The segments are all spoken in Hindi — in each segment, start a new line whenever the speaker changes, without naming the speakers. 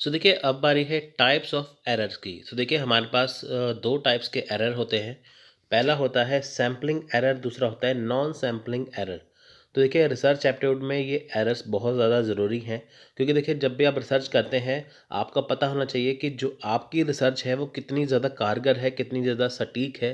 सो देखिए अब बारी है टाइप्स ऑफ एरर्स की। सो देखिए हमारे पास दो टाइप्स के एरर होते हैं। पहला होता है सैम्पलिंग एरर, दूसरा होता है नॉन सैम्पलिंग एरर। तो देखिए रिसर्च एप्टीट्यूड में ये एरर्स बहुत ज़्यादा ज़रूरी हैं, क्योंकि देखिए जब भी आप रिसर्च करते हैं आपका पता होना चाहिए कि जो आपकी रिसर्च है वो कितनी ज़्यादा कारगर है, कितनी ज़्यादा सटीक है,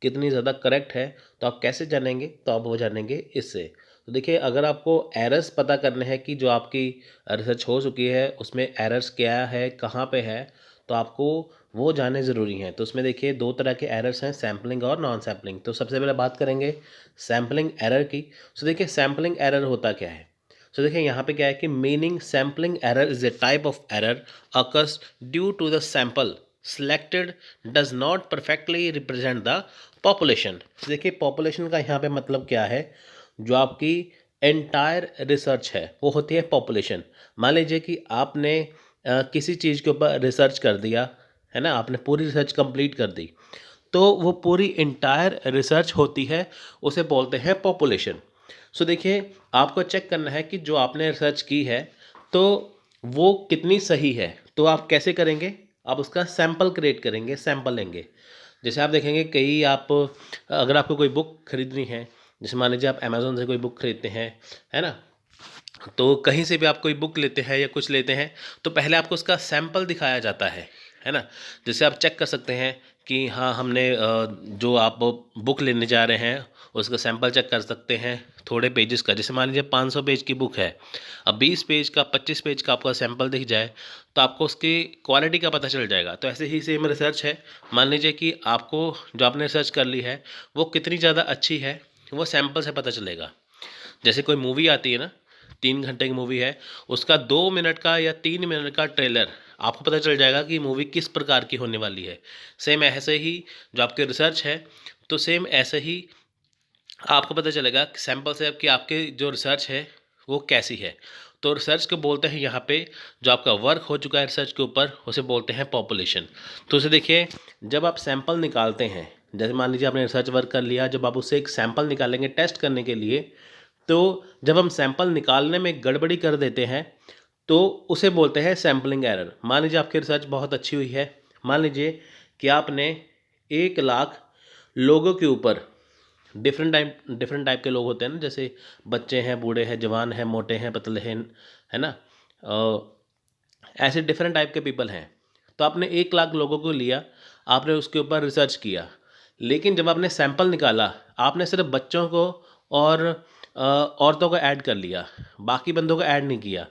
कितनी ज़्यादा करेक्ट है। तो आप कैसे जानेंगे? तो आप वो जानेंगे इससे। तो देखिए अगर आपको एरर्स पता करने हैं कि जो आपकी रिसर्च हो चुकी है उसमें एरर्स क्या है, कहाँ पे है, तो आपको वो जानने ज़रूरी हैं। तो उसमें देखिए दो तरह के एरर्स हैं, सैम्पलिंग और नॉन सैम्पलिंग। तो सबसे पहले बात करेंगे सैम्पलिंग एरर की। सो देखिए सैम्पलिंग एरर होता क्या है? सो देखिए यहाँ पे क्या है कि meaning sampling error is a type of error occurs due to the sample selected does not perfectly represent the population। देखिए पॉपुलेशन का यहाँ पे मतलब क्या है? जो आपकी एंटायर रिसर्च है वो होती है पॉपुलेशन। मान लीजिए कि आपने किसी चीज़ के ऊपर रिसर्च कर दिया, है ना, आपने पूरी रिसर्च कंप्लीट कर दी, तो वो पूरी इंटायर रिसर्च होती है, उसे बोलते हैं पॉपुलेशन। सो देखिए आपको चेक करना है कि जो आपने रिसर्च की है तो वो कितनी सही है। तो आप कैसे करेंगे? आप उसका सैंपल क्रिएट करेंगे, सैंपल लेंगे। जैसे आप देखेंगे कई आप अगर आपको कोई बुक खरीदनी है, जैसे मान लीजिए आप अमेज़न से कोई बुक खरीदते हैं, है ना, तो कहीं से भी आप कोई बुक लेते हैं या कुछ लेते हैं तो पहले आपको उसका सैंपल दिखाया जाता है ना। जैसे आप चेक कर सकते हैं कि हाँ हमने जो आप बुक लेने जा रहे हैं उसका सैंपल चेक कर सकते हैं थोड़े पेजेस का। जैसे मान लीजिए 500 पेज की बुक है, अब 20 पेज का 25 पेज का आपका सैंपल दिख जाए तो आपको उसकी क्वालिटी का पता चल जाएगा। तो ऐसे ही सेम रिसर्च है। मान लीजिए कि आपको जो आपने रिसर्च कर ली है वो कितनी ज़्यादा अच्छी है वो सैंपल से पता चलेगा। जैसे कोई मूवी आती है ना, 3 घंटे की मूवी है, उसका 2 मिनट का या 3 मिनट का ट्रेलर आपको पता चल जाएगा कि मूवी किस प्रकार की होने वाली है। सेम ऐसे ही जो आपके रिसर्च है, तो सेम ऐसे ही आपको पता चलेगा सैंपल से कि आपके जो रिसर्च है वो कैसी है। तो रिसर्च को बोलते हैं यहाँ पे, जो आपका वर्क हो चुका है रिसर्च के ऊपर उसे बोलते हैं पॉपुलेशन। तो उसे देखिए जब आप सैंपल निकालते हैं, जैसे मान लीजिए आपने रिसर्च वर्क कर लिया, जब आप उससे एक सैंपल निकालेंगे टेस्ट करने के लिए, तो जब हम सैंपल निकालने में गड़बड़ी कर देते हैं तो उसे बोलते हैं सैम्पलिंग एरर। मान लीजिए आपकी रिसर्च बहुत अच्छी हुई है, मान लीजिए कि आपने 1 लाख लोगों के ऊपर डिफरेंट टाइप के लोग होते हैं ना, जैसे बच्चे हैं, बूढ़े हैं, जवान हैं, मोटे हैं, पतले हैं, है ना, ऐसे डिफरेंट टाइप के पीपल हैं। तो आपने 1 लाख लोगों को लिया, आपने उसके ऊपर रिसर्च किया, लेकिन जब आपने सैंपल निकाला आपने सिर्फ बच्चों को और औरतों को ऐड कर लिया, बाकी बंदों को ऐड नहीं किया।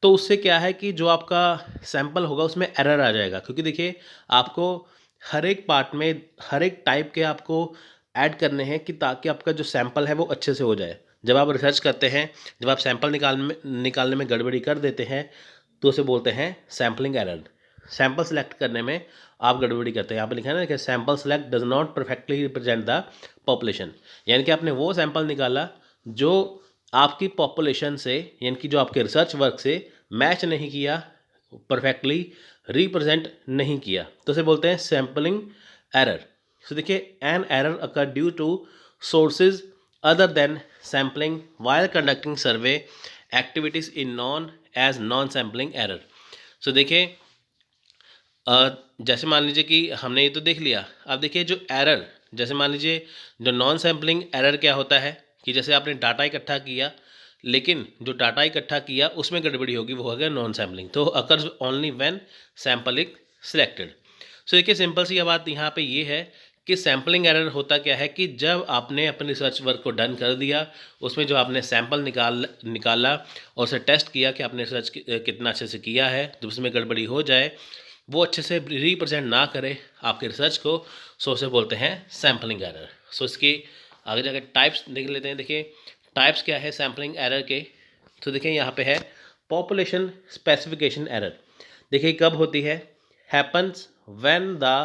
तो उससे क्या है कि जो आपका सैंपल होगा उसमें एरर आ जाएगा, क्योंकि देखिए आपको हर एक पार्ट में हर एक टाइप के आपको ऐड करने हैं कि ताकि आपका जो सैंपल है वो अच्छे से हो जाए। जब आप रिसर्च करते हैं, जब आप सैंपल निकालने में गड़बड़ी कर देते हैं तो उसे बोलते हैं सैम्पलिंग एरर। सैंपल सेलेक्ट करने में आप गड़बड़ी करते हैं। यहाँ पे लिखा है ना कि sample select does not perfectly represent the population, यानी कि आपने वो सैंपल निकाला जो आपकी पॉपुलेशन से, यानी कि जो आपके रिसर्च वर्क से मैच नहीं किया, परफेक्टली रिप्रेजेंट नहीं किया, तो उसे बोलते हैं सैम्पलिंग एरर। सो देखिए an error occur due to sources other than sampling while conducting survey activities in non as non sampling error. So देखिए जैसे मान लीजिए कि हमने ये तो देख लिया, अब देखिए जो एरर, जैसे मान लीजिए जो नॉन सैम्पलिंग एरर क्या होता है कि जैसे आपने डाटा इकट्ठा किया, लेकिन जो डाटा इकट्ठा किया उसमें गड़बड़ी होगी, वो हो गया नॉन सैम्पलिंग। तो occurs only when sample is selected. So देखिए सिंपल सी बात यहाँ पे ये है कि सैम्पलिंग एरर होता क्या है कि जब आपने अपने रिसर्च वर्क को डन कर दिया, उसमें जो आपने सैंपल निकाला और उसे टेस्ट किया कि आपने रिसर्च कितना अच्छे से किया है, जब उसमें गड़बड़ी हो जाए, वो अच्छे से रिप्रेजेंट ना करे आपके रिसर्च को, सो उसे बोलते हैं सैम्पलिंग एरर। सो इसकी आगे जाकर टाइप्स देख लेते हैं। देखिए टाइप्स क्या है सैम्पलिंग एरर के। तो देखिए यहाँ पे है पॉपुलेशन स्पेसिफिकेशन एरर। देखिए कब होती है? Happens when the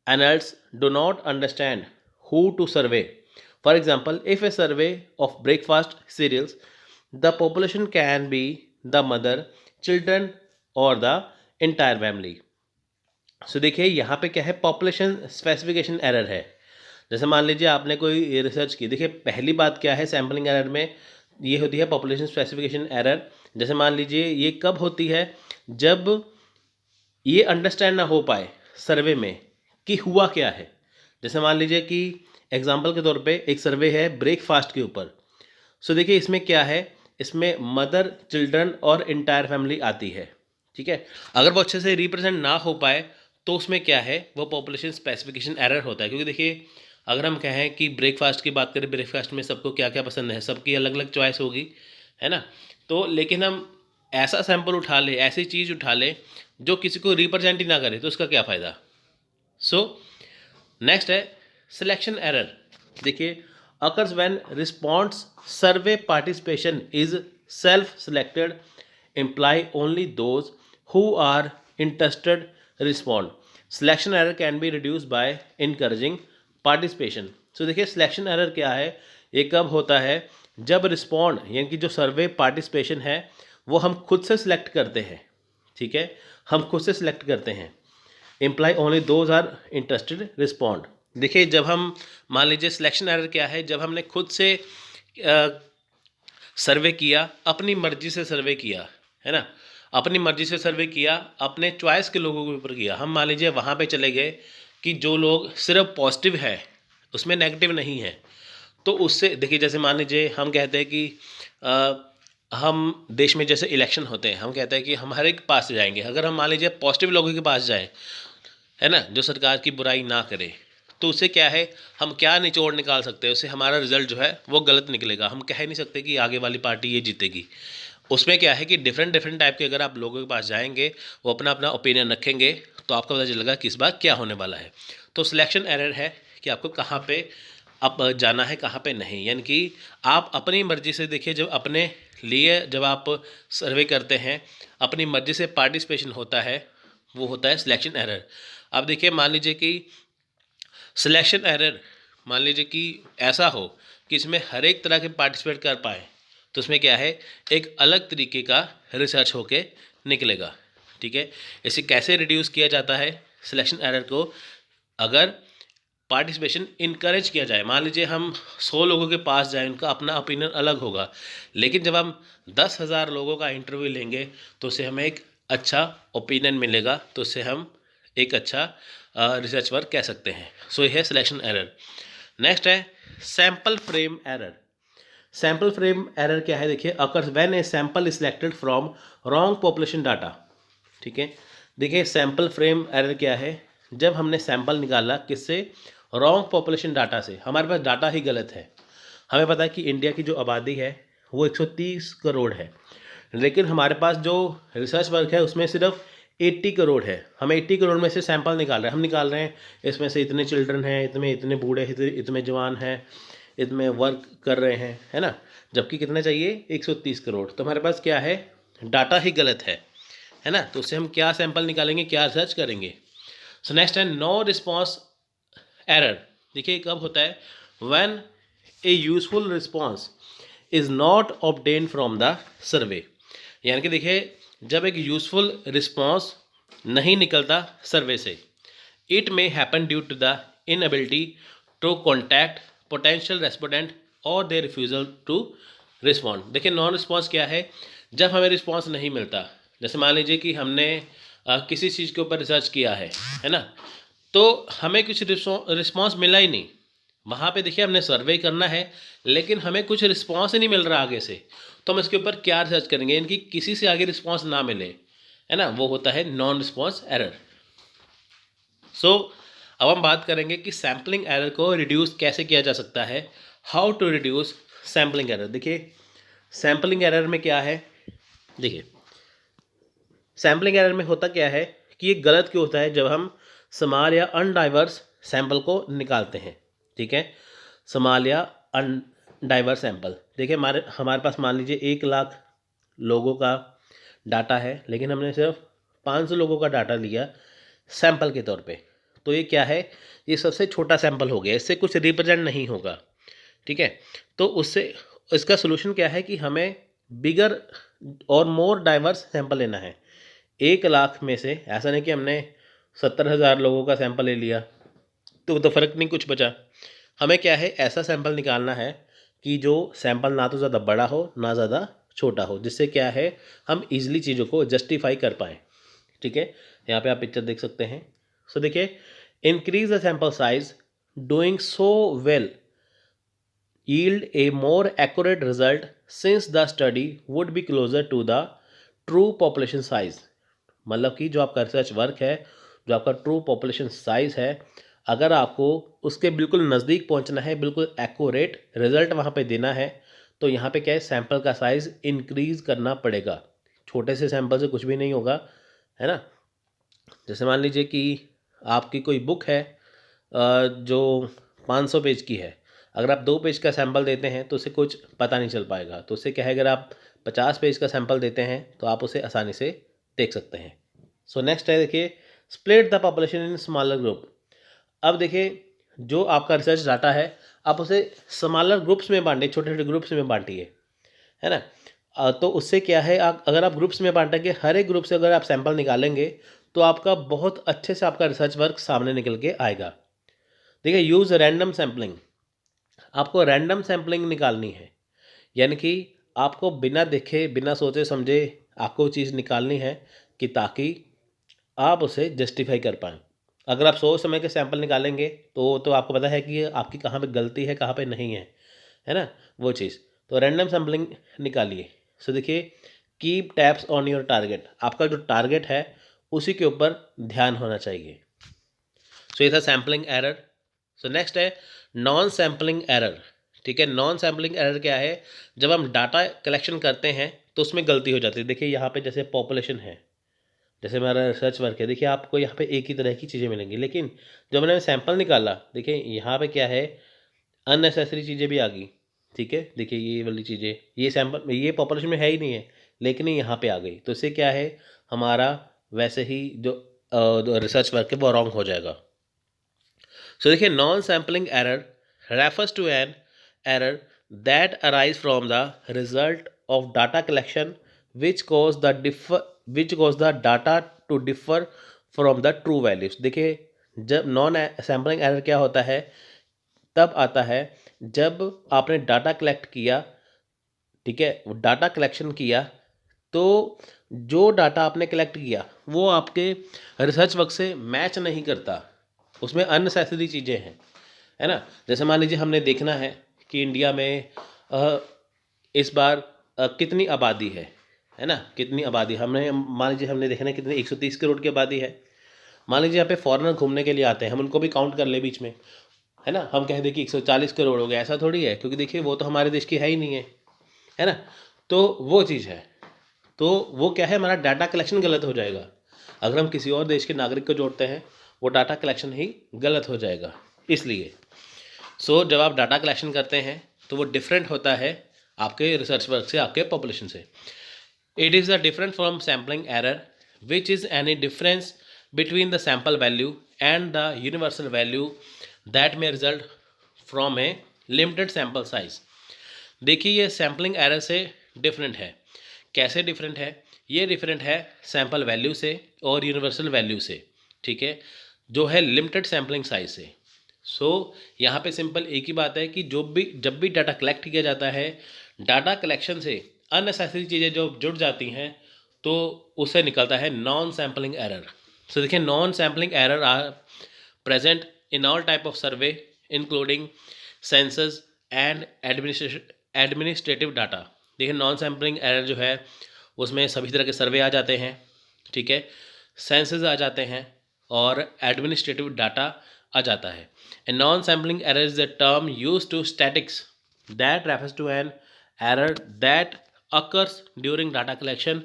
adults do not understand who to survey. For example, if a survey of breakfast cereals, the population can be the mother, children or the entire family. सो देखिए यहाँ पे क्या है, पॉपुलेशन स्पेसिफिकेशन एरर है। जैसे मान लीजिए आपने कोई रिसर्च की, देखिए पहली बात क्या है सैम्पलिंग एरर में, ये होती है पॉपुलेशन स्पेसिफिकेशन एरर। जैसे मान लीजिए ये कब होती है? जब ये अंडरस्टैंड ना हो पाए सर्वे में कि हुआ क्या है। जैसे मान लीजिए कि एग्जाम्पल के तौर पे एक सर्वे है ब्रेकफास्ट के ऊपर। सो देखिए इसमें क्या है, इसमें मदर, चिल्ड्रन और इंटायर फैमिली आती है, ठीक है। अगर वो अच्छे से रिप्रेजेंट ना हो पाए तो उसमें क्या है, वो पॉपुलेशन स्पेसिफिकेशन एरर होता है। क्योंकि देखिए अगर हम कहें कि ब्रेकफास्ट की बात करें, ब्रेकफास्ट में सबको क्या क्या पसंद है, सबकी अलग अलग चॉइस होगी, है ना। तो लेकिन हम ऐसा सैंपल उठा ले, ऐसी चीज़ उठा ले जो किसी को रिप्रेजेंट ही ना करे, तो उसका क्या फ़ायदा। सो नेक्स्ट है सिलेक्शन एरर। देखिए occurs when response survey participation is self selected, imply only those who are interested respond. Selection error can be reduced by encouraging participation. So देखिए सिलेक्शन एरर क्या है, ये कब होता है, जब रिस्पॉन्ड यानी कि जो सर्वे पार्टिसिपेशन है वो हम खुद से सिलेक्ट करते हैं, ठीक है, हम खुद से सिलेक्ट करते हैं। Imply only those are interested respond. देखिए जब हम मान लीजिए सिलेक्शन एरर क्या है, जब हमने खुद से सर्वे किया, अपनी मर्जी से सर्वे किया, है ना, अपनी मर्जी से सर्वे किया, अपने चॉइस के लोगों के ऊपर किया। हम मान लीजिए वहाँ पे चले गए कि जो लोग सिर्फ पॉजिटिव है, उसमें नेगेटिव नहीं है, तो उससे देखिए जैसे मान लीजिए हम कहते हैं कि हम देश में जैसे इलेक्शन होते हैं, हम कहते हैं कि हम हर एक पास जाएंगे। अगर हम मान लीजिए पॉजिटिव लोगों के पास जाएं, है ना, जो सरकार की बुराई ना करे, तो उससे क्या है, हम क्या निचोड़ निकाल सकते हैं, उससे हमारा रिजल्ट जो है वो गलत निकलेगा। हम कह नहीं सकते कि आगे वाली पार्टी ये जीतेगी। उसमें क्या है कि डिफरेंट डिफरेंट टाइप के अगर आप लोगों के पास जाएंगे, वो अपना अपना ओपिनियन रखेंगे, तो आपको पता चलेगा कि इस बार क्या होने वाला है। तो सिलेक्शन एरर है कि आपको कहाँ पे अब जाना है, कहाँ पे नहीं। यानी कि आप अपनी मर्जी से देखिए, जब अपने लिए जब आप सर्वे करते हैं, अपनी मर्जी से पार्टिसिपेशन होता है, वो होता है सिलेक्शन एरर। अब देखिए मान लीजिए कि सिलेक्शन एरर, मान लीजिए कि ऐसा हो कि इसमें हर एक तरह के पार्टिसिपेट कर पाए, तो उसमें क्या है, एक अलग तरीके का रिसर्च होके निकलेगा, ठीक है। इसे कैसे रिड्यूस किया जाता है सिलेक्शन एरर को, अगर पार्टिसिपेशन इनकरेज किया जाए। मान लीजिए हम 100 लोगों के पास जाएं, उनका अपना ओपिनियन अलग होगा, लेकिन जब हम 10,000 लोगों का इंटरव्यू लेंगे तो उससे हमें एक अच्छा ओपिनियन मिलेगा, तो उससे हम एक अच्छा रिसर्च वर्क कह सकते हैं। सो ये है सिलेक्शन एरर। नेक्स्ट है sample frame error. Sample frame error क्या है, देखिए occurs when A sample is selected from wrong population data, ठीक है। देखिए सैम्पल फ्रेम एरर क्या है, जब हमने सैंपल निकाला किससे, रॉन्ग पॉपुलेशन डाटा से, हमारे पास डाटा ही गलत है। हमें पता है कि इंडिया की जो आबादी है वो 130 करोड़ है, लेकिन हमारे पास जो रिसर्च वर्क है उसमें सिर्फ 80 करोड़ है। हमें 80 करोड़ में से सैंपल निकाल रहे हैं, हम निकाल रहे हैं इसमें से इतने चिल्ड्रन हैं, इतने बूढ़े, इतने जवान हैं, इतने वर्क कर रहे हैं, है ना, जबकि कितना चाहिए 130 करोड़। तो हमारे पास क्या है, डाटा ही गलत है ना। तो उससे हम क्या सैंपल निकालेंगे, क्या रिसर्च करेंगे। सो नेक्स्ट है नो रिस्पॉन्स एरर। देखिए कब होता है, when A useful response is not obtain from the survey. यानी कि देखिए जब एक यूजफुल रिस्पॉन्स नहीं निकलता सर्वे से, it may happen due to the inability to contact potential respondent और देयर रिफ्यूजल टू रिस्पॉन्ड। देखिए नॉन रिस्पॉन्स क्या है, जब हमें रिस्पॉन्स नहीं मिलता। जैसे मान लीजिए कि हमने किसी चीज़ के ऊपर रिसर्च किया है ना, तो हमें कुछ रिस्पॉन्स मिला ही नहीं। वहाँ पे देखिए हमने सर्वे करना है, लेकिन हमें कुछ रिस्पॉन्स ही नहीं मिल रहा आगे से, तो हम इसके ऊपर क्या रिसर्च करेंगे, इनकी किसी से आगे रिस्पॉन्स ना मिले, है ना, वो होता है नॉन रिस्पॉन्स एरर। सो अब हम बात करेंगे कि सैम्पलिंग एरर को रिड्यूस कैसे किया जा सकता है, how to reduce sampling error. देखिए सैम्पलिंग एरर में क्या है, देखिए सैम्पलिंग एरर में होता क्या है कि ये गलत क्यों होता है, जब हम समाल या अनडाइवर्स सैंपल को निकालते हैं, ठीक है, समाल या अनडाइवर्स सैंपल। देखिए हमारे पास मान लीजिए 1,00,000 लोगों का डाटा है, लेकिन हमने सिर्फ 500 लोगों का डाटा लिया सैंपल के तौर पे, तो ये क्या है, ये सबसे छोटा सैंपल हो गया, इससे कुछ रिप्रेजेंट नहीं होगा, ठीक है। तो उससे इसका सोल्यूशन क्या है कि हमें बिगर और मोर डाइवर्स सैंपल लेना है। 1,00,000 में से ऐसा नहीं कि हमने 70,000 लोगों का सैंपल ले लिया तो फ़र्क नहीं कुछ बचा। हमें क्या है, ऐसा सैंपल निकालना है कि जो सैंपल ना तो ज़्यादा बड़ा हो ना ज़्यादा छोटा हो, जिससे क्या है हम इजीली चीज़ों को जस्टिफाई कर पाएँ। ठीक है, यहाँ पे आप पिक्चर देख सकते हैं। सो देखिए, increase the sample size, doing so well yield a more accurate result since the study would be closer to the true population size। मतलब कि जो आपका रिसर्च वर्क है, जो आपका ट्रू पॉपुलेशन साइज है, अगर आपको उसके बिल्कुल नज़दीक पहुंचना है, बिल्कुल एक्यूरेट रिजल्ट वहां पे देना है, तो यहाँ पे क्या है, सैंपल का साइज इंक्रीज करना पड़ेगा। छोटे से सैंपल से कुछ भी नहीं होगा, है ना। जैसे मान लीजिए कि आपकी कोई बुक है जो 500 पेज की है, अगर आप 2 पेज का सैंपल देते हैं तो उसे कुछ पता नहीं चल पाएगा। तो उससे क्या है, अगर आप 50 पेज का सैंपल देते हैं तो आप उसे आसानी से देख सकते हैं। सो नेक्स्ट है, देखिए, split the population in smaller group. अब देखिए, जो आपका रिसर्च डाटा है आप उसे स्मॉलर ग्रुप्स में बांटिए, छोटे छोटे ग्रुप्स में बांटिए, है ना। तो उससे क्या है, अगर आप ग्रुप्स में बांटेंगे, हर एक ग्रुप से अगर आप सैंपल निकालेंगे तो आपका बहुत अच्छे से आपका रिसर्च वर्क सामने निकल के आएगा। देखिए, यूज़ रैंडम सैम्पलिंग। आपको रैंडम सैम्पलिंग निकालनी है, यानी कि आपको बिना देखे, बिना सोचे समझे आपको चीज़ निकालनी है कि ताकि आप उसे जस्टिफाई कर पाएँ। अगर आप सोच समझ के सैंपल निकालेंगे तो आपको पता है कि आपकी कहाँ पे गलती है, कहाँ पे नहीं है ना, वो चीज़। तो रैंडम सैम्पलिंग निकालिए। सो देखिए, keep taps on your target. आपका जो टारगेट है उसी के ऊपर ध्यान होना चाहिए। सो ये था सैम्पलिंग एरर। सो नेक्स्ट है नॉन सैम्पलिंग एरर। ठीक है, नॉन सैम्पलिंग एरर क्या है, जब हम डाटा कलेक्शन करते हैं तो उसमें गलती हो जाती है। देखिए, यहाँ पे जैसे पॉपुलेशन है, जैसे हमारा रिसर्च वर्क है, देखिए आपको यहाँ पे एक ही तरह की चीज़ें मिलेंगी, लेकिन जब मैंने सैंपल निकाला, देखिए यहाँ पे क्या है, अननेसेसरी चीज़ें भी आ गई। ठीक है, देखिए ये वाली चीज़ें, ये सैंपल, ये पॉपुलेशन में है ही नहीं है, लेकिन ये यहाँ पे आ गई, तो इससे क्या है, हमारा वैसे ही जो रिसर्च वर्क है वो रॉन्ग हो जाएगा। सो देखिए, non sampling error refers to an error that arise from the result of data collection which cause the data to differ from the true values. देखिए, जब नॉन सैम्पलिंग एरर क्या होता है, तब आता है जब आपने डाटा कलेक्ट किया, ठीक है, डाटा कलेक्शन किया, तो जो डाटा आपने कलेक्ट किया वो आपके रिसर्च वर्क से मैच नहीं करता, उसमें अननेसेसरी चीज़ें हैं, है ना। जैसे मान लीजिए हमने देखना है कि इंडिया में इस बार कितनी आबादी है ना, कितनी आबादी, हमने मान लीजिए हमने देखना है कितनी 130 करोड़ की आबादी है। मान लीजिए यहाँ पे फॉरेनर घूमने के लिए आते हैं, हम उनको भी काउंट कर ले बीच में, है ना। हम कह दें कि 140 करोड़ हो गया, ऐसा थोड़ी है, क्योंकि देखिए वो तो हमारे देश की है ही नहीं है ना। तो वो चीज़ है, तो वो क्या है, हमारा डाटा कलेक्शन गलत हो जाएगा। अगर हम किसी और देश के नागरिक को जोड़ते हैं, वो डाटा कलेक्शन ही गलत हो जाएगा। इसलिए जब आप डाटा कलेक्शन करते हैं तो वो डिफरेंट होता है आपके रिसर्च वर्क से, आपके पॉपुलेशन से। It is the different from sampling error which is any difference between the sample value and the universal value that may result from A limited sample size. देखिए, ये सैम्पलिंग एरर से डिफरेंट है। कैसे डिफरेंट है, ये डिफरेंट है सैम्पल वैल्यू से और यूनिवर्सल वैल्यू से, ठीक है, जो है लिमिटेड सैम्पलिंग साइज से। यहाँ पे सिंपल एक ही बात है कि जब भी डाटा कलेक्ट किया जाता है, डाटा कलेक्शन से अननेसेसरी चीज़ें जो जुड़ जाती हैं तो उससे निकलता है नॉन सैम्पलिंग एरर। देखिए, non sampling error are present in all type of survey including census and administrative data. देखिए, नॉन सैम्पलिंग एरर जो है उसमें सभी तरह के सर्वे आ जाते हैं, ठीक है, सेंसस आ जाते हैं और एडमिनिस्ट्रेटिव डाटा आ जाता है। A non sampling error is the term use to statistics that refers to an error that occurs during data collection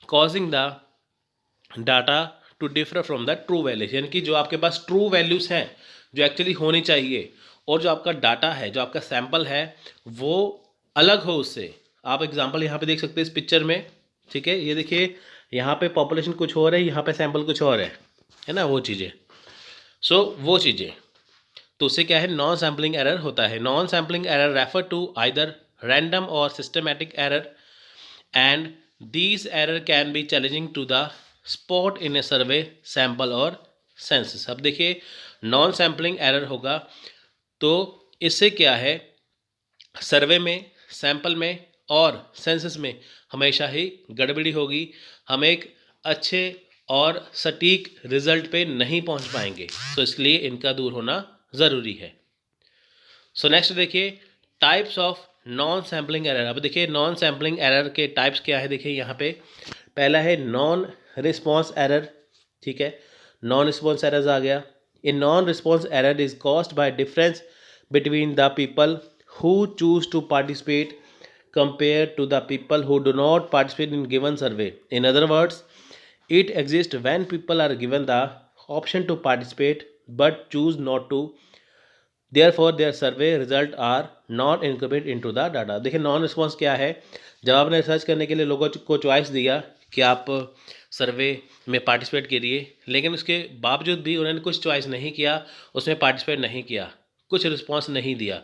causing the data to differ from the true values. यानी कि जो आपके पास ट्रू वैल्यूज हैं, जो एक्चुअली होनी चाहिए, और जो आपका डाटा है, जो आपका सैंपल है, वो अलग हो उससे। आप एग्जांपल यहाँ पे देख सकते हैं इस पिक्चर में, ठीक है, ये देखिए, यहाँ पे पॉपुलेशन कुछ और है, यहाँ पे सैंपल कुछ और है ना, वो चीज़ें। वो चीज़ें, तो उससे क्या है, नॉन सैम्पलिंग एरर होता है। Non sampling error refer to either random or systematic error and these error can be challenging to the spot in a survey sample or census. अब देखिए, नॉन सैम्पलिंग एरर होगा तो इससे क्या है, सर्वे में, सैंपल में और सेंसस में हमेशा ही गड़बड़ी होगी, हम एक अच्छे और सटीक रिजल्ट पे नहीं पहुंच पाएंगे। तो इसलिए इनका दूर होना ज़रूरी है। सो नेक्स्ट देखिए types of non sampling error. अब देखिए नॉन सैम्पलिंग एरर के टाइप्स क्या है, देखिए यहाँ पे पहला है नॉन रिस्पॉन्स एरर। ठीक है, नॉन रिस्पॉन्स एरर्स आ गया। In non response error is caused by difference between the people who choose to participate compared to the people who do not participate in given survey. In other words, it exists when people are given the option to participate but choose not to. Therefore, their survey result are not incorporated into the data. देखिए नॉन रिस्पॉन्स क्या है, जब आपने रिसर्च करने के लिए लोगों को चॉइस दिया कि आप सर्वे में पार्टिसिपेट करिए, लेकिन उसके बावजूद भी उन्होंने कुछ चॉइस नहीं किया, उसमें पार्टिसिपेट नहीं किया, कुछ रिस्पॉन्स नहीं दिया,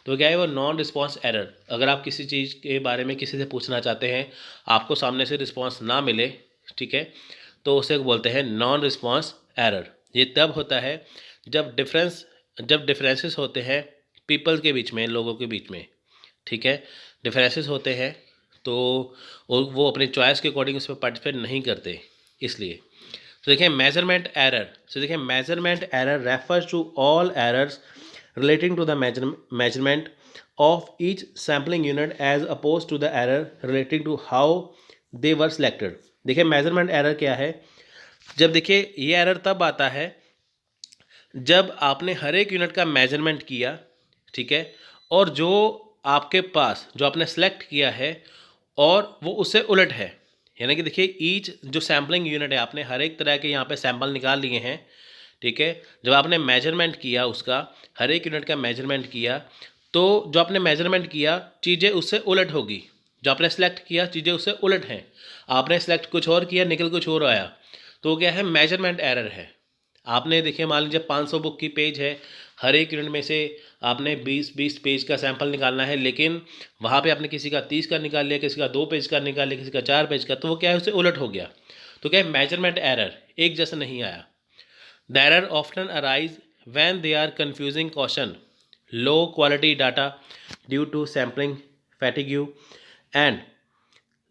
तो क्या है वो नॉन रिस्पॉन्स एरर। अगर आप किसी चीज़ के बारे में किसी से पूछना चाहते हैं, आपको सामने से रिस्पॉन्स ना मिले, ठीक है, तो उसे बोलते हैं नॉन रिस्पॉन्स एरर। ये तब होता है जब डिफरेंसेस होते हैं पीपल के बीच में, लोगों के बीच में, ठीक है, डिफरेंसेस होते हैं तो वो अपने चॉइस के अकॉर्डिंग उसमें पार्टिसिपेट नहीं करते, इसलिए। तो देखिए मेजरमेंट एरर। तो देखिए measurement error refers to all errors relating to the measurement of each sampling unit as opposed to the error relating to how they were selected. देखिए मेजरमेंट एरर क्या है, जब देखिए ये एरर तब आता है जब आपने हर एक यूनिट का मेजरमेंट किया, ठीक है, और जो आपके पास जो आपने सेलेक्ट किया है और वो उससे उलट है, यानी कि देखिए ईच जो सैम्पलिंग यूनिट है, आपने हर एक तरह के यहाँ पे सैंपल निकाल लिए हैं, ठीक है, जब आपने मेजरमेंट किया उसका, हर एक यूनिट का मेजरमेंट किया, तो जो आपने मेजरमेंट किया चीज़ें उससे उलट होगी, जो आपने सेलेक्ट किया चीज़ें उससे उलट हैं, आपने सेलेक्ट कुछ और किया, निकल कुछ और आया, तो वो क्या है, मेजरमेंट एरर है। आपने देखिए मान लीजिए 500 बुक की पेज है, हर एक यूनिट में से आपने 20 पेज का सैंपल निकालना है, लेकिन वहाँ पे आपने किसी का 30 का निकाल लिया, किसी का 2 पेज का निकाल लिया, किसी का 4 पेज का, तो वो क्या है, उससे उलट हो गया, तो क्या है, मेजरमेंट एरर, एक जैसा नहीं आया। The error often arise when they are confusing caution, low quality data due to sampling fatigue and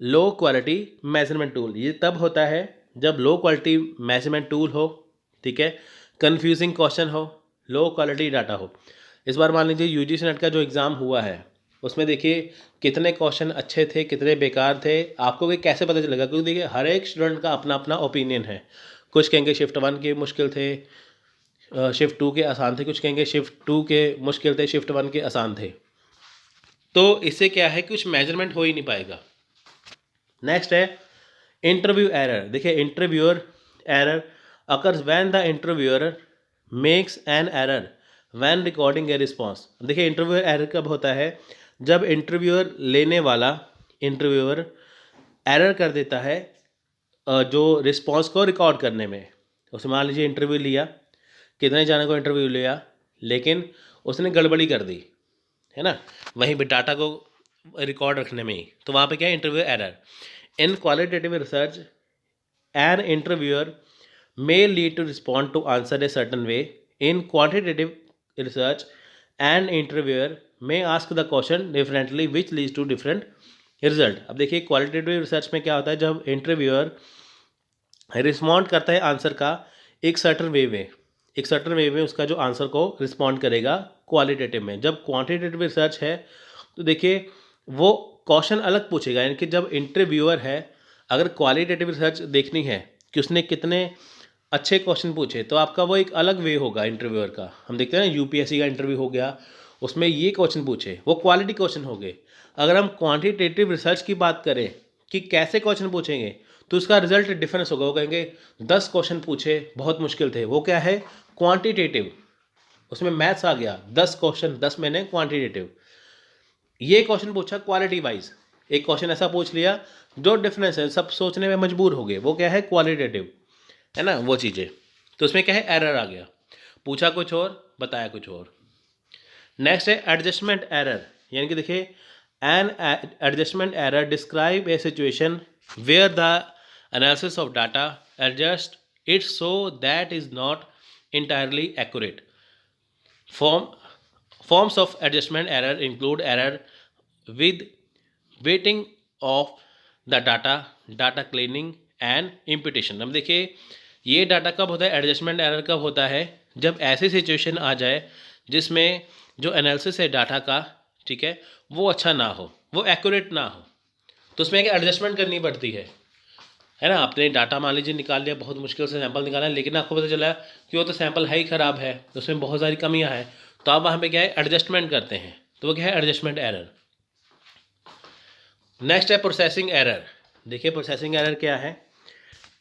low quality measurement tool। ये तब होता है जब लो क्वालिटी मेजरमेंट टूल हो, ठीक है, कन्फ्यूजिंग क्वेश्चन हो, लो क्वालिटी डाटा हो। इस बार मान लीजिए यूजीसी नेट का जो एग्ज़ाम हुआ है उसमें देखिए कितने क्वेश्चन अच्छे थे, कितने बेकार थे, आपको भी कैसे पता चलेगा, क्योंकि देखिए हर एक स्टूडेंट का अपना अपना ओपिनियन है। कुछ कहेंगे शिफ्ट 1 के मुश्किल थे, शिफ्ट 2 के आसान थे, कुछ कहेंगे शिफ्ट 2 के मुश्किल थे, शिफ्ट 1 के आसान थे, तो इससे क्या है, कुछ मेजरमेंट हो ही नहीं पाएगा। नेक्स्ट है इंटरव्यू एरर। देखिए interviewer error occurs when the interviewer makes an error when recording a response. देखिए इंटरव्यूअर एरर कब होता है, जब इंटरव्यूअर लेने वाला इंटरव्यूअर एरर कर देता है जो रिस्पॉन्स को रिकॉर्ड करने में। उसमें मान लीजिए इंटरव्यू लिया, कितने जाने को इंटरव्यू लिया, लेकिन उसने गड़बड़ी कर दी, है ना, वहीं पे डाटा को रिकॉर्ड रखने में ही, तो वहाँ पे क्या है, interview error. In qualitative research an interviewer may lead to respond to answer a certain way. In quantitative research, an interviewer may ask the question differently which leads to different result. अब देखिए क्वालिटेटिव रिसर्च में क्या होता है, जब इंटरव्यूअर रिस्पॉन्ड करता है आंसर का एक सर्टन वे में उसका जो आंसर को रिस्पॉन्ड करेगा क्वालिटेटिव में। जब क्वांटिटेटिव रिसर्च है तो देखिए वो क्वेश्चन अलग पूछेगा, यानी कि जब इंटरव्यूअर है, अगर क्वालिटेटिव रिसर्च देखनी है कि उसने कितने अच्छे क्वेश्चन पूछे, तो आपका वो एक अलग वे होगा इंटरव्यूअर का। हम देखते हैं ना यूपीएससी का इंटरव्यू हो गया, उसमें ये क्वेश्चन पूछे, वो क्वालिटी क्वेश्चन हो गए। अगर हम क्वांटिटेटिव रिसर्च की बात करें कि कैसे क्वेश्चन पूछेंगे, तो उसका रिजल्ट डिफरेंस होगा। वो कहेंगे 10 क्वेश्चन पूछे बहुत मुश्किल थे, वो क्या है, क्वांटिटेटिव, उसमें मैथ्स आ गया, 10 क्वेश्चन 10 मैंने क्वांटिटेटिव। ये क्वेश्चन पूछा क्वालिटी वाइज, एक क्वेश्चन ऐसा पूछ लिया जो डिफरेंस है, सब सोचने में मजबूर हो गए, वो क्या है, क्वालिटेटिव, है ना, वो चीज़ें। तो उसमें क्या है, एरर आ गया, पूछा कुछ और बताया कुछ और। नेक्स्ट है एडजस्टमेंट एरर, यानी कि देखिए an adjustment error describe a situation where the analysis of data adjust it so that is not entirely accurate. Forms of adjustment error include error with weighting of the data, data cleaning and imputation. अब देखिए ये डाटा कब होता है, एडजस्टमेंट एरर कब होता है, जब ऐसी सिचुएशन आ जाए जिसमें जो एनालिसिस है डाटा का, ठीक है, वो अच्छा ना हो, वो एक्यूरेट ना हो, तो उसमें एक एडजस्टमेंट करनी पड़ती है ना। आपने डाटा मान लीजिए निकाल लिया, बहुत मुश्किल से सैंपल निकाला, लेकिन आपको पता चला कि वो तो सैंपल है ही ख़राब है, तो उसमें बहुत सारी कमियां हैं, तो आप वहाँ पे क्या है एडजस्टमेंट करते हैं, तो वो क्या है एडजस्टमेंट एरर। नेक्स्ट है प्रोसेसिंग एरर। देखिए प्रोसेसिंग एरर क्या है,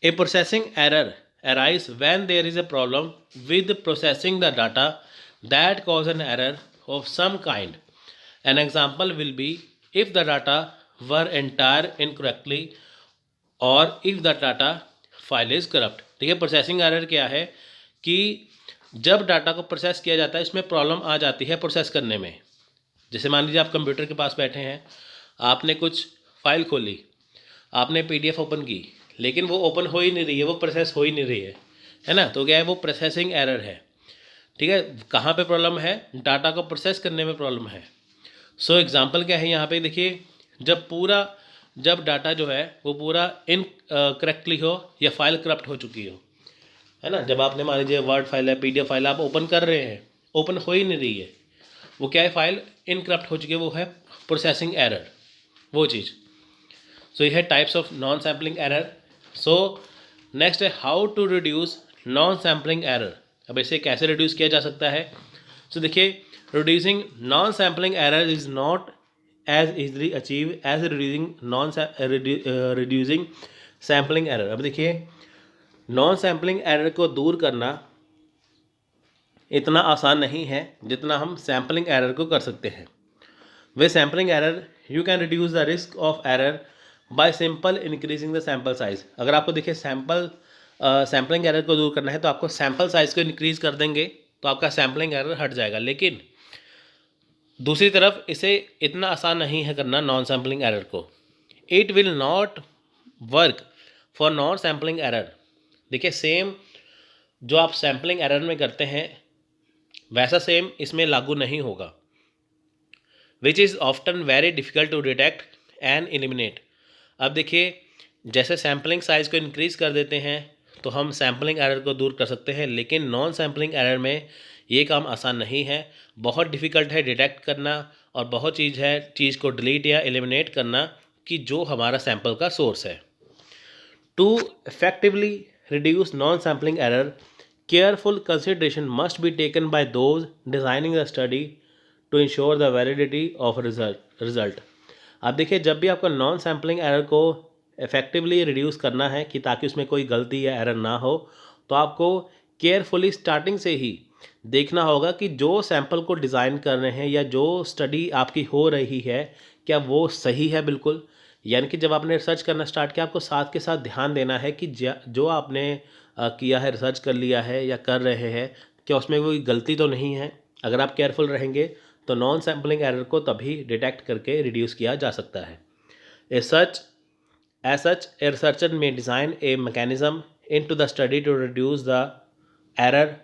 a processing error arise when there is a problem with processing the data that cause an error of some kind. An example will be if the data were entered incorrectly or if the data file is corrupt। ठीक है, प्रोसेसिंग एरर क्या है कि जब डाटा को प्रोसेस किया जाता है इसमें प्रॉब्लम आ जाती है प्रोसेस करने में। जैसे मान लीजिए आप कंप्यूटर के पास बैठे हैं, आपने कुछ फाइल खोली, आपने पीडीएफ ओपन की, लेकिन वो ओपन हो ही नहीं रही है, वो प्रोसेस हो ही नहीं रही है ना, तो क्या है वो प्रोसेसिंग एरर है। ठीक है, कहाँ पे प्रॉब्लम है, डाटा को प्रोसेस करने में प्रॉब्लम है। सो एग्जांपल क्या है यहाँ पे देखिए, जब डाटा जो है वो पूरा करेक्टली हो या फाइल करप्ट हो चुकी हो, है ना। जब आपने मान लीजिए वर्ड फाइल है, पीडीएफ फाइल आप ओपन कर रहे हैं, ओपन हो ही नहीं रही है, वो क्या है फाइल इनकरप्ट हो चुकी है, वो है प्रोसेसिंग एरर, वो चीज़। सो ये है types of non sampling error. So next है how to reduce non sampling error. अब इसे कैसे रिड्यूस किया जा सकता है। सो देखिए reducing non sampling error is not as easily achieve as reducing sampling error. अब देखिए नॉन सैम्पलिंग एरर को दूर करना इतना आसान नहीं है जितना हम सैम्पलिंग एरर को कर सकते हैं। Way sampling error you can reduce the risk of error by simple increasing the sample size. अगर आपको देखिए सैम्पलिंग एरर को दूर करना है तो आपको सैम्पल साइज को इंक्रीज कर देंगे तो आपका सैम्पलिंग एरर हट जाएगा। लेकिन दूसरी तरफ इसे इतना आसान नहीं है करना नॉन सैम्पलिंग एरर को। It will not work for non sampling error. देखिए सेम जो आप सैम्पलिंग एरर में करते हैं वैसा सेम इसमें लागू नहीं होगा, which is often very difficult to detect and eliminate. अब देखिए जैसे सैम्पलिंग साइज़ को इंक्रीज़ कर देते हैं तो हम सैम्पलिंग एरर को दूर कर सकते हैं, लेकिन नॉन सैम्पलिंग एरर में ये काम आसान नहीं है, बहुत डिफ़िकल्ट है डिटेक्ट करना और बहुत चीज़ को डिलीट या एलिमिनेट करना कि जो हमारा सैम्पल का सोर्स है। To effectively reduce non sampling error, careful consideration must be taken by those designing the study to ensure the validity of result। अब देखिए जब भी आपको नॉन सैम्पलिंग एरर को इफेक्टिवली रिड्यूस करना है कि ताकि उसमें कोई गलती या एरर ना हो, तो आपको केयरफुली स्टार्टिंग से ही देखना होगा कि जो सैम्पल को डिज़ाइन कर रहे हैं या जो स्टडी आपकी हो रही है क्या वो सही है बिल्कुल। यानी कि जब आपने रिसर्च करना स्टार्ट किया आपको साथ के साथ ध्यान देना है कि जो आपने किया है, रिसर्च कर लिया है या कर रहे हैं, क्या उसमें कोई गलती तो नहीं है। अगर आप केयरफुल रहेंगे तो नॉन सैम्पलिंग एरर को तभी डिटेक्ट करके रिड्यूस किया जा सकता है। As such a researcher may design a mechanism into the study to reduce the error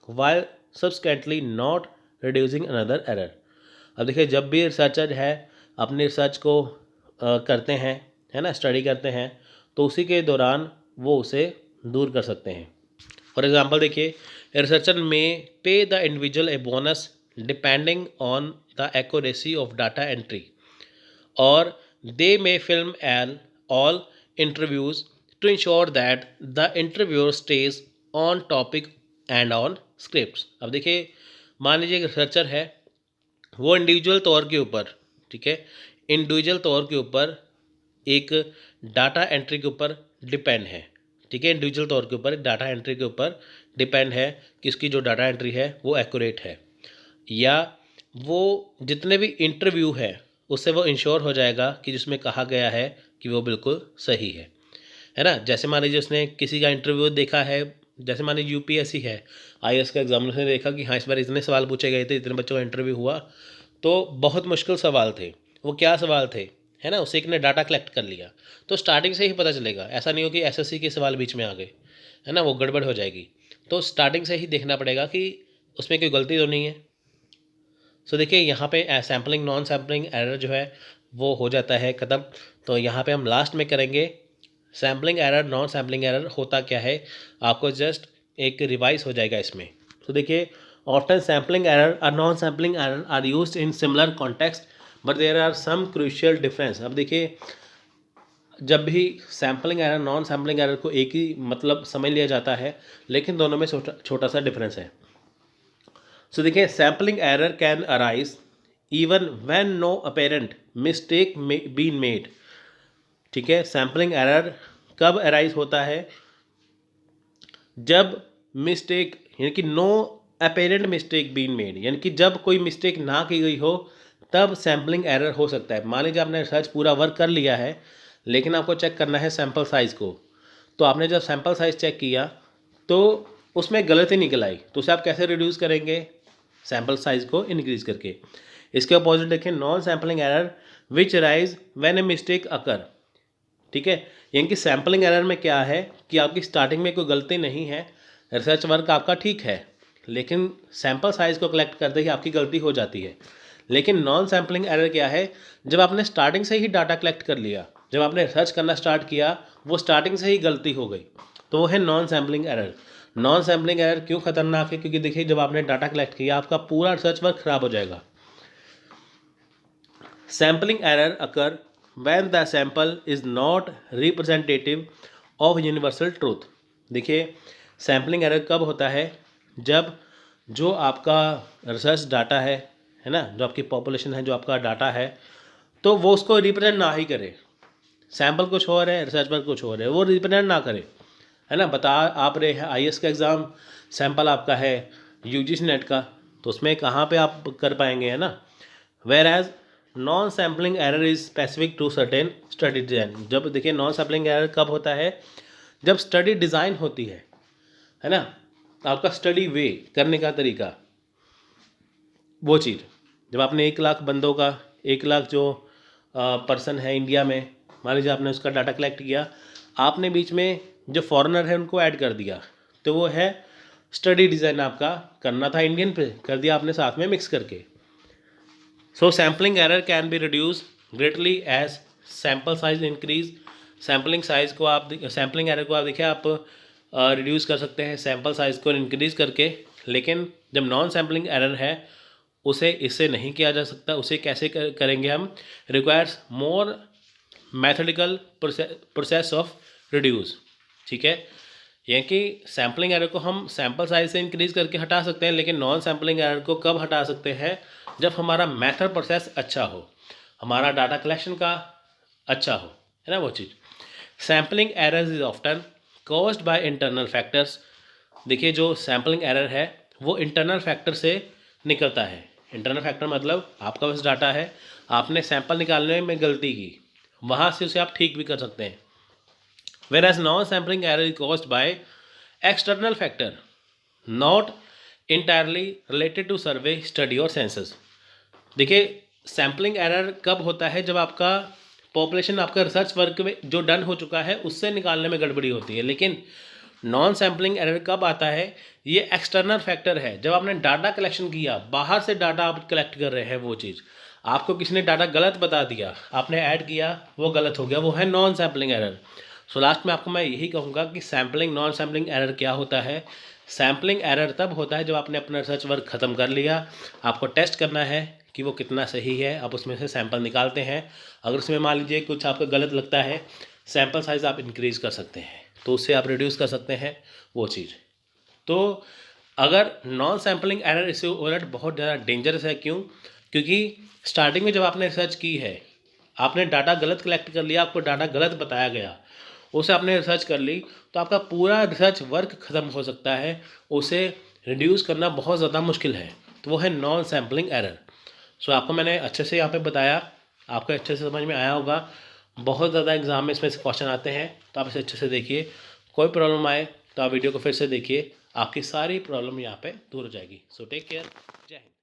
while subsequently not reducing another error. अब देखिए जब भी रिसर्चर है अपनी रिसर्च को करते हैं, है ना, स्टडी करते हैं, तो उसी के दौरान वो उसे दूर कर सकते हैं। फॉर एग्जांपल देखिए researcher may pay the individual a bonus depending on the accuracy of data entry or they may film l all interviews to ensure that the interviewer stays on topic and on script. अब देखिए मान लीजिए एक रिसर्चर है, वो इंडिविजुअल तौर के ऊपर, ठीक है, इंडिविजुअल तौर के ऊपर एक डाटा एंट्री के ऊपर डिपेंड है, ठीक है, इंडिविजुअल तौर के ऊपर डाटा एंट्री के ऊपर डिपेंड है कि उसकी जो डाटा एंट्री है वो एक्यूरेट है, या वो जितने भी इंटरव्यू है उससे वो इंश्योर हो जाएगा कि जिसमें कहा गया है कि वो बिल्कुल सही है ना। जैसे मान लीजिए उसने किसी का इंटरव्यू देखा है, जैसे मान लीजिए यूपीएससी है, आईएएस का एग्जामिनर ने देखा कि हाँ इस बार इतने सवाल पूछे गए थे, इतने बच्चों का इंटरव्यू हुआ, तो बहुत मुश्किल सवाल थे, वो क्या सवाल थे, है ना, उससे एक ने डाटा कलेक्ट कर लिया, तो स्टार्टिंग से ही पता चलेगा। ऐसा नहीं हो कि एसएससी के सवाल बीच में आ गए, है ना, वो गड़बड़ हो जाएगी। तो स्टार्टिंग से ही देखना पड़ेगा कि उसमें कोई गलती तो नहीं है। सो देखिए यहाँ पे सैम्पलिंग नॉन सैम्पलिंग एरर जो है वो हो जाता है ख़त्म। तो यहाँ पे हम लास्ट में करेंगे sampling error, non sampling error होता क्या है, आपको जस्ट एक रिवाइज हो जाएगा इसमें। तो देखिए, ऑफ्टन सैम्पलिंग एरर और non sampling error are used in similar context but there are some crucial difference. अब देखिए, जब भी sampling error non sampling error को एक ही मतलब समझ लिया जाता है, लेकिन दोनों में छोटा सा डिफरेंस है। सो देखिए, sampling error can arise even when no apparent mistake been made. ठीक है, सैम्पलिंग एरर कब अराइज होता है, जब मिस्टेक यानी कि no apparent mistake been made, यानी कि जब कोई मिस्टेक ना की गई हो तब सैम्पलिंग एरर हो सकता है। मान लीजिए आपने रिसर्च पूरा वर्क कर लिया है, लेकिन आपको चेक करना है सैम्पल साइज़ को। तो आपने जब सैम्पल साइज़ चेक किया तो उसमें गलती निकल आई, तो उसे आप कैसे रिड्यूस करेंगे, सैम्पल साइज़ को इंक्रीज़ करके। इसके अपोजिट देखें, non sampling error which arise when a mistake occur. ठीक है, यानी कि सैम्पलिंग एरर में क्या है कि आपकी स्टार्टिंग में कोई गलती नहीं है, रिसर्च वर्क आपका ठीक है, लेकिन सैम्पल साइज़ को कलेक्ट करते ही आपकी गलती हो जाती है। लेकिन नॉन सैम्पलिंग एरर क्या है, जब आपने स्टार्टिंग से ही डाटा कलेक्ट कर लिया, जब आपने रिसर्च करना स्टार्ट किया, वो स्टार्टिंग से ही गलती हो गई, तो वो है non sampling error. Non sampling error क्यों खतरनाक है, क्योंकि देखिए, जब आपने डाटा कलेक्ट किया आपका पूरा रिसर्च वर्क खराब हो जाएगा। Sampling error occur when the sample is not representative of universal truth। देखिए, सैम्पलिंग एरर कब होता है, जब जो आपका रिसर्च डाटा है ना, जो आपकी पॉपुलेशन है, जो आपका डाटा है, तो वो उसको रिप्रेजेंट ना ही करे। सैम्पल कुछ और है, रिसर्च पर कुछ और है, वो रिप्रेजेंट ना करे, है ना। बता आप रहे हैं IAS का एग्ज़ाम, सैम्पल आपका है UGC नेट का, तो उसमें कहाँ पे आप कर पाएंगे, है ना। Whereas non sampling error is specific to certain study design. जब देखिए, नॉन सैम्पलिंग एरर कब होता है, जब स्टडी डिज़ाइन होती है ना, आपका स्टडी वे करने का तरीका, वो चीज़। जब आपने 1 लाख बंदों का, 1 लाख जो पर्सन है इंडिया में, मान लीजिए आपने उसका डाटा कलेक्ट किया, आपने बीच में जो फॉरेनर है उनको ऐड कर दिया, तो वो है स्टडी डिज़ाइन आपका करना था इंडियन पे, कर दिया आपने साथ में मिक्स करके। So sampling error can be reduce greatly as sample size increase. Sampling size को आप, सैम्पलिंग एरर को आप देखिए, आप रिड्यूस कर सकते हैं सैम्पल साइज को इंक्रीज करके। लेकिन जब नॉन सैम्पलिंग एरर है, उसे इससे नहीं किया जा सकता। उसे कैसे करेंगे हम, requires more methodical process of reduce. ठीक है, यानी कि सैम्पलिंग एरर को हम सैम्पल साइज से इंक्रीज करके हटा सकते हैं, लेकिन नॉन सैम्पलिंग एरर को कब हटा सकते हैं, जब हमारा मेथड प्रोसेस अच्छा हो, हमारा डाटा कलेक्शन का अच्छा हो, है ना वो चीज़। Sampling error is often caused by internal factors. देखिए, जो सैम्पलिंग एरर है वो इंटरनल फैक्टर से निकलता है। इंटरनल फैक्टर मतलब आपका बस डाटा है, आपने सैंपल निकालने में गलती की, वहाँ से उसे आप ठीक भी कर सकते हैं। whereas non-sampling error is caused by external factor not entirely related to survey, study और census। देखिए, सैम्पलिंग एरर कब होता है, जब आपका पॉपुलेशन, आपका रिसर्च वर्क में जो डन हो चुका है उससे निकालने में गड़बड़ी होती है। लेकिन नॉन सैम्पलिंग एरर कब आता है, ये एक्सटर्नल फैक्टर है, जब आपने डाटा कलेक्शन किया, बाहर से डाटा आप कलेक्ट कर रहे हैं, वो चीज़ आपको किसी ने डाटा गलत बता दिया, आपने ऐड किया, वो गलत हो गया, वो है non sampling error. So last में आपको मैं यही कहूँगा कि सैम्पलिंग नॉन सैम्पलिंग एरर क्या होता है। सैम्पलिंग एरर तब होता है जब आपने अपना रिसर्च वर्क ख़त्म कर लिया, आपको टेस्ट करना है कि वो कितना सही है, आप उसमें से सैंपल निकालते हैं। अगर उसमें मान लीजिए कुछ आपको गलत लगता है, सैंपल साइज़ आप इंक्रीज़ कर सकते हैं, तो उससे आप रिड्यूस कर सकते हैं वो चीज़। तो अगर नॉन सैम्पलिंग एरर इससे उलट बहुत ज़्यादा डेंजरस है। क्यों? क्योंकि स्टार्टिंग में जब आपने रिसर्च की है, आपने डाटा गलत कलेक्ट कर लिया, आपको डाटा गलत बताया गया, उसे आपने रिसर्च कर ली, तो आपका पूरा रिसर्च वर्क ख़त्म हो सकता है, उसे रिड्यूस करना बहुत ज़्यादा मुश्किल है। तो वो है नॉन सैम्पलिंग एरर। सो आपको मैंने अच्छे से यहाँ पे बताया, आपको अच्छे से समझ में आया होगा। बहुत ज़्यादा एग्जाम में इसमें से क्वेश्चन आते हैं, तो आप इसे अच्छे से देखिए। कोई प्रॉब्लम आए तो आप वीडियो को फिर से देखिए, आपकी सारी प्रॉब्लम यहाँ पे दूर हो जाएगी। सो टेक केयर, जय हिंद।